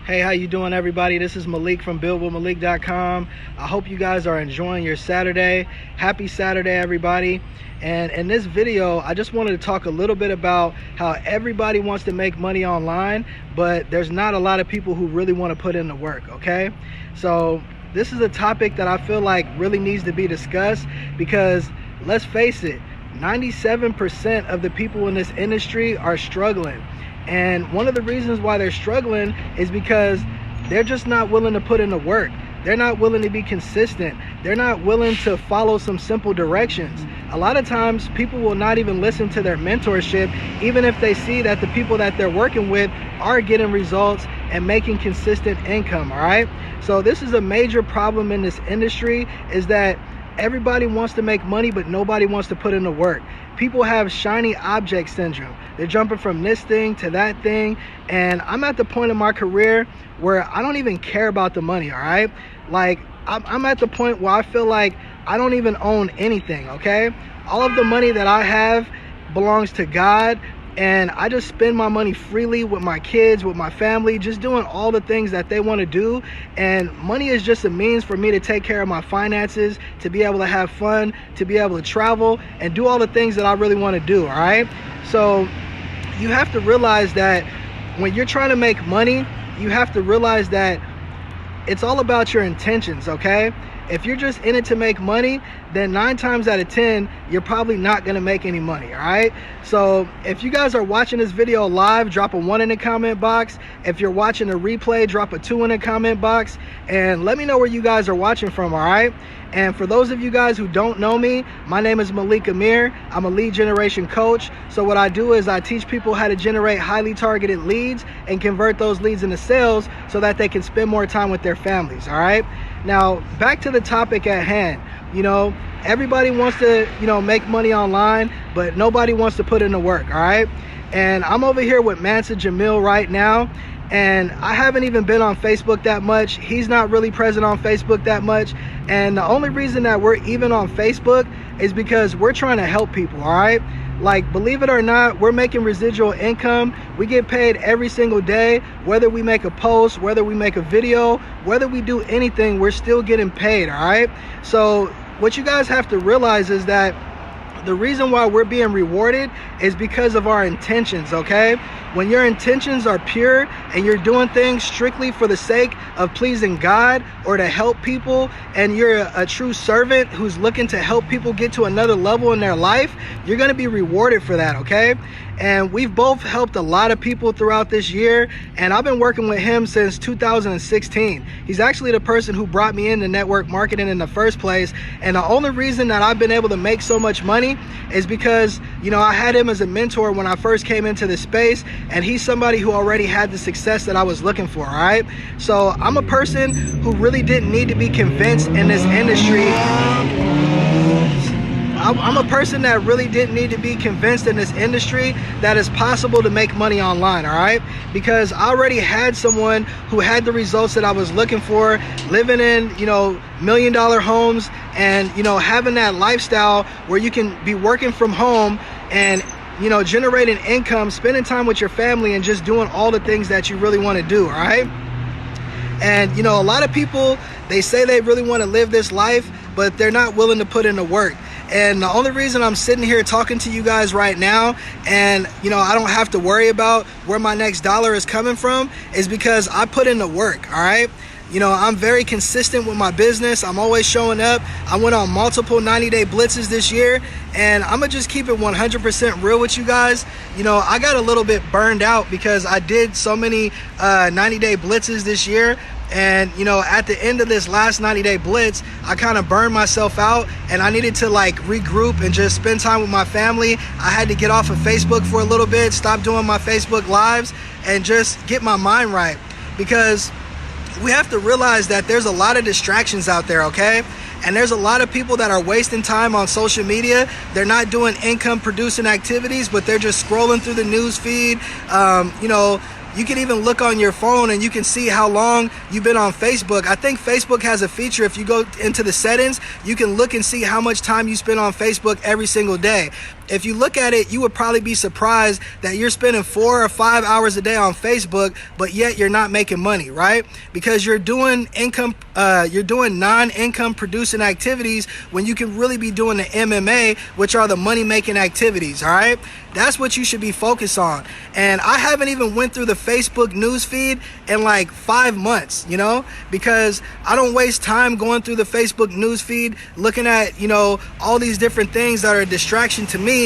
Hey, how you doing, everybody? This is Malik from buildwithmalik.com. I hope you guys are enjoying your Saturday. Happy Saturday, everybody. And in this video, I just wanted to talk a little bit about how everybody wants to make money online, but there's not a lot of people who really want to put in the work, okay? So this is a topic that I feel like really needs to be discussed because, let's face it, 97% of the people in this industry are struggling. And one of the reasons why they're struggling is because they're just not willing to put in the work. They're not willing to be consistent. They're not willing to follow some simple directions. A lot of times people will not even listen to their mentorship, even if they see that the people that they're working with are getting results and making consistent income, all right? So this is a major problem in this industry, is that everybody wants to make money, but nobody wants to put in the work. People have shiny object syndrome. They're jumping from this thing to that thing. And I'm at the point in my career where I don't even care about the money, all right? Like, I'm at the point where I feel like I don't even own anything, okay? All of the money that I have belongs to God. And I just spend my money freely with my kids, with my family, just doing all the things that they want to do. And money is just a means for me to take care of my finances, to be able to have fun, to be able to travel, and do all the things that I really want to do, all right? So you have to realize that when you're trying to make money, you have to realize that it's all about your intentions, okay? If you're just in it to make money, then 9 times out of 10, you're probably not gonna make any money, all right? So if you guys are watching this video live, drop a 1 in the comment box. If you're watching a replay, drop a 2 in the comment box, and let me know where you guys are watching from, all right? And for those of you guys who don't know me, my name is Malik Amir. I'm a lead generation coach. So what I do is I teach people how to generate highly targeted leads and convert those leads into sales so that they can spend more time with their families, all right? Now, back to the topic at hand. You know, everybody wants to, make money online, but nobody wants to put in the work, all right? And I'm over here with Mansa Jamil right now. And I haven't even been on Facebook that much. He's not really present on Facebook that much. And the only reason that we're even on Facebook is because we're trying to help people, all right? Like, believe it or not, we're making residual income. We get paid every single day, whether we make a post, whether we make a video, whether we do anything, we're still getting paid, all right? So what you guys have to realize is that the reason why we're being rewarded is because of our intentions, okay? When your intentions are pure and you're doing things strictly for the sake of pleasing God or to help people, and you're a true servant who's looking to help people get to another level in their life, you're gonna be rewarded for that, okay? And we've both helped a lot of people throughout this year, and I've been working with him since 2016. He's actually the person who brought me into network marketing in the first place, and the only reason that I've been able to make so much money is because, I had him as a mentor when I first came into this space, and he's somebody who already had the success that I was looking for, all right? So I'm a person who really didn't need to be convinced in this industry. I'm a person that really didn't need to be convinced in this industry that it's possible to make money online, all right? Because I already had someone who had the results that I was looking for, living in, $1 million homes, and, having that lifestyle where you can be working from home and, generating income, spending time with your family, and just doing all the things that you really want to do, all right? And, a lot of people, they say they really want to live this life, but they're not willing to put in the work. And the only reason I'm sitting here talking to you guys right now, and I don't have to worry about where my next dollar is coming from, is because I put in the work, all right? I'm very consistent with my business. I'm always showing up. I went on multiple 90-day blitzes this year, and I'm gonna just keep it 100% real with you guys. I got a little bit burned out because I did so many 90-day blitzes this year. And, at the end of this last 90-day blitz, I kind of burned myself out, and I needed to regroup and just spend time with my family. I had to get off of Facebook for a little bit, stop doing my Facebook lives, and just get my mind right. Because we have to realize that there's a lot of distractions out there, okay? And there's a lot of people that are wasting time on social media. They're not doing income producing activities, but they're just scrolling through the news feed, You can even look on your phone and you can see how long you've been on Facebook. I think Facebook has a feature, if you go into the settings, you can look and see how much time you spend on Facebook every single day. If you look at it, you would probably be surprised that you're spending 4 or 5 hours a day on Facebook, but yet you're not making money, right? Because you're doing non-income producing activities when you can really be doing the MMA, which are the money making activities. All right, that's what you should be focused on. And I haven't even went through the Facebook news feed in like 5 months, you know, because I don't waste time going through the Facebook news feed looking at, you know, all these different things that are a distraction to me,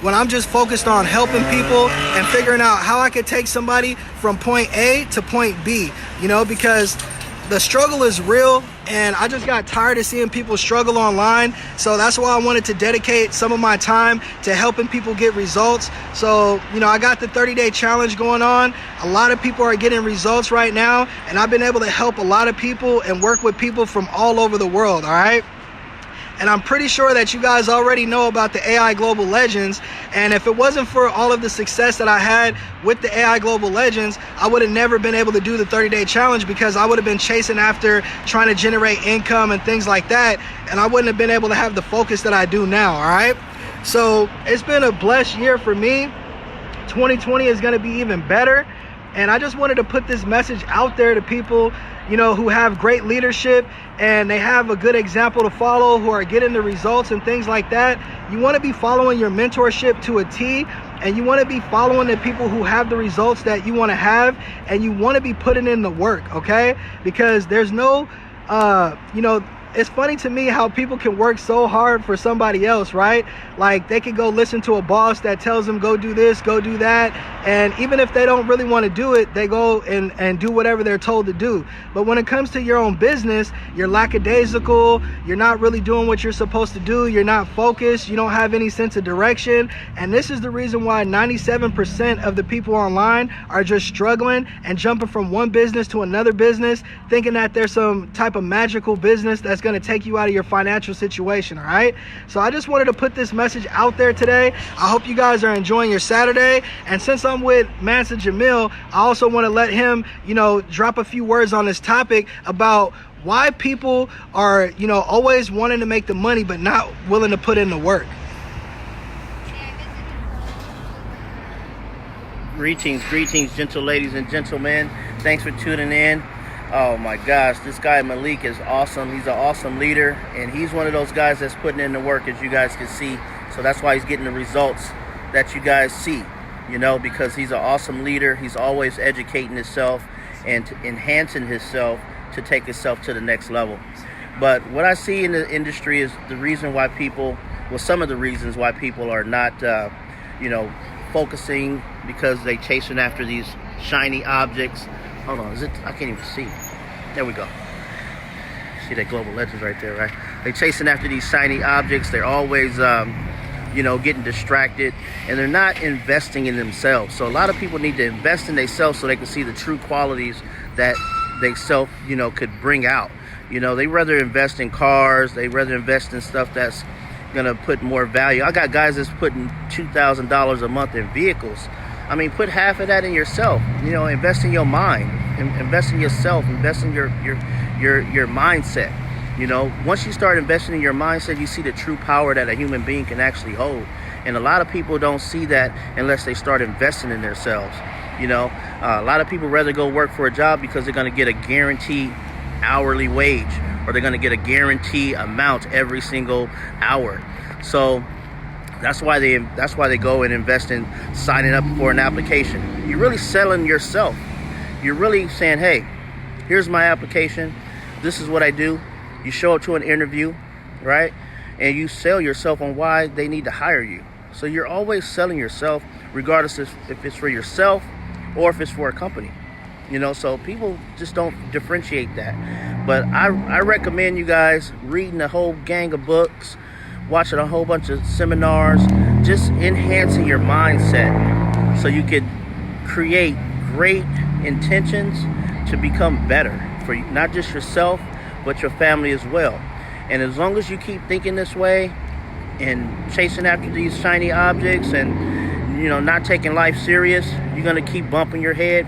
when I'm just focused on helping people and figuring out how I could take somebody from point A to point B, you know, because the struggle is real, and I just got tired of seeing people struggle online. So that's why I wanted to dedicate some of my time to helping people get results. So, you know, I got the 30-day challenge going on. A lot of people are getting results right now, and I've been able to help a lot of people and work with people from all over the world, all right? And I'm pretty sure that you guys already know about the AI Global Legends. And if it wasn't for all of the success that I had with the AI Global Legends, I would have never been able to do the 30-day challenge, because I would have been chasing after trying to generate income and things like that. And I wouldn't have been able to have the focus that I do now, all right? So it's been a blessed year for me. 2020 is going to be even better. And I just wanted to put this message out there to people, you know, who have great leadership and they have a good example to follow, who are getting the results and things like that. You want to be following your mentorship to a T, and you want to be following the people who have the results that you want to have, and you want to be putting in the work, okay? Because there's no, you know, it's funny to me how people can work so hard for somebody else, right? Like they could go listen to a boss that tells them go do this, go do that. And even if they don't really want to do it, they go and do whatever they're told to do. But when it comes to your own business, you're lackadaisical. You're not really doing what you're supposed to do. You're not focused. You don't have any sense of direction. And this is the reason why 97% of the people online are just struggling and jumping from one business to another business, thinking that there's some type of magical business that's going to take you out of your financial situation. All right, so I just wanted to put this message out there today. I hope you guys are enjoying your Saturday, and since I'm with Mansa Jamil, I also want to let him, you know, drop a few words on this topic about why people are, you know, always wanting to make the money but not willing to put in the work. Greetings, gentle ladies and gentlemen. Thanks for tuning in. Oh my gosh, this guy Malik is awesome. He's an awesome leader, and he's one of those guys that's putting in the work, as you guys can see. So that's why he's getting the results that you guys see, you know, because he's an awesome leader. He's always educating himself and enhancing himself to take himself to the next level. But what I see in the industry is the reason why people, well, some of the reasons why people are not, you know, focusing, because they chasing after these shiny objects. Hold on, is it? I can't even see. There we go. See that Global Legends right there, right? They're chasing after these shiny objects. They're always, you know, getting distracted, and they're not investing in themselves. So a lot of people need to invest in themselves so they can see the true qualities that they self, you know, could bring out. You know, they rather invest in cars. They rather invest in stuff that's gonna put more value. I got guys that's putting $2,000 a month in vehicles. I mean, put half of that in yourself. You know, invest in your mind, invest in yourself, invest in your mindset. You know, once you start investing in your mindset, you see the true power that a human being can actually hold. And a lot of people don't see that unless they start investing in themselves. You know, a lot of people rather go work for a job because they're going to get a guaranteed hourly wage, or they're going to get a guaranteed amount every single hour. So that's why they go and invest in signing up for an application. You're really selling yourself. You're really saying, hey, here's my application. This is what I do. You show up to an interview, right? And you sell yourself on why they need to hire you. So you're always selling yourself, regardless if it's for yourself or if it's for a company. You know, so people just don't differentiate that. But I recommend you guys reading a whole gang of books, watching a whole bunch of seminars, just enhancing your mindset so you could create great intentions to become better for you, not just yourself, but your family as well. And as long as you keep thinking this way and chasing after these shiny objects and not taking life serious, you're gonna keep bumping your head.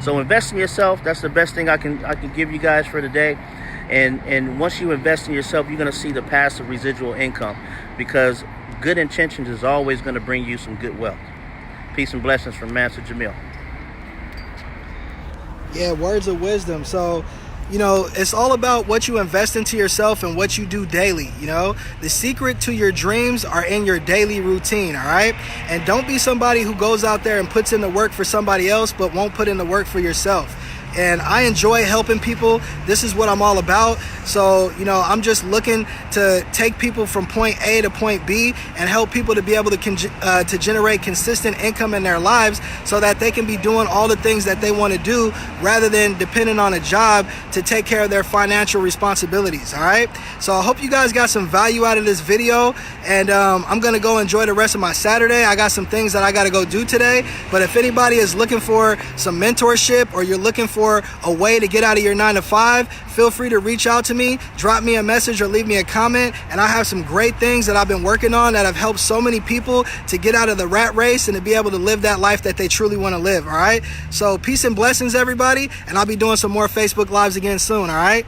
So invest in yourself. That's the best thing I can give you guys for today. And once you invest in yourself, you're gonna see the passive residual income, because good intentions is always gonna bring you some good wealth. Peace and blessings from Master Jamil. Yeah, words of wisdom. So, it's all about what you invest into yourself and what you do daily. The secret to your dreams are in your daily routine. All right. And don't be somebody who goes out there and puts in the work for somebody else, but won't put in the work for yourself. And I enjoy helping people. This is what I'm all about. So, I'm just looking to take people from point A to point B and help people to be able to generate consistent income in their lives so that they can be doing all the things that they want to do rather than depending on a job to take care of their financial responsibilities. All right. So I hope you guys got some value out of this video, and I'm going to go enjoy the rest of my Saturday. I got some things that I got to go do today. But if anybody is looking for some mentorship, or you're looking for a way to get out of your 9-to-5, feel free to reach out to me, drop me a message, or leave me a comment. And I have some great things that I've been working on that have helped so many people to get out of the rat race and to be able to live that life that they truly want to live. All right. So peace and blessings, everybody. And I'll be doing some more Facebook Lives again soon. All right.